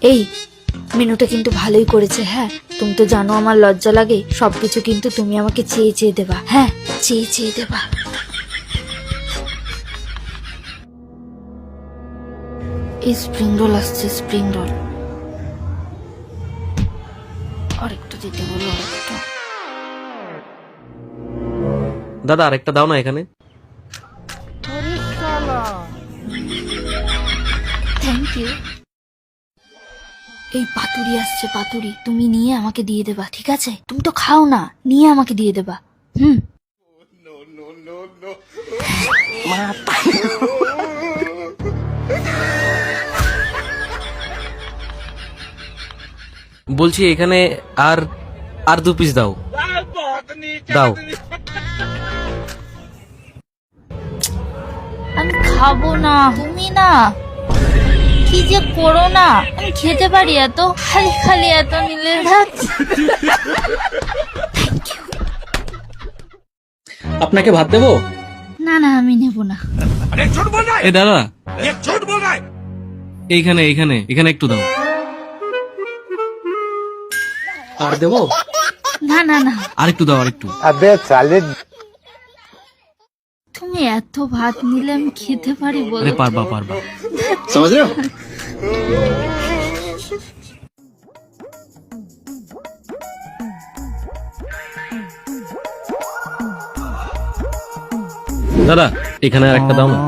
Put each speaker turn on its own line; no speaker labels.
এই মেনুটা কিন্তু ভালোই করেছে। হ্যাঁ, তুমি তো জানো আমার লজ্জা লাগে, সবকিছু কিন্তু তুমি আমাকে চেয়ে চেয়ে দেবা। হ্যাঁ, চেয়ে চেয়ে দেবা। এই স্প্রিং রোল আসছে, স্প্রিং রোল আরেকটু দিতে বলো, আরেকটু।
দাদা আরেকটা দাও না এখানে।
Thank you. এই পাতুরি আসছে, পাতুরি তুমি নিয়ে আমাকে দিয়ে দেবা, ঠিক আছে? তুমি তো খাও না, নিয়ে আমাকে দিয়ে দেবা। হুম।
বলছি এখানে আর আর 2 পিস দাও দাও।
আমি খাবো না, তুমি না কি যে করো না, আমি খেতে পারি এত, খালি খালি এত নিলে।
আপনাকে ভাত দেবো?
না না, আমি নেব না।
এ দাদা এইখানে এইখানে এখানে একটু দাও।
আর দেবো?
না না না,
আরেকটু দাও আরেকটু।
তুমি এত ভাত নিলে আমি খেতে পারি
আরে
বলো?
পারবা পারবা।
समझ रहे हो?
দাদা এখানে আর একটা দাও না।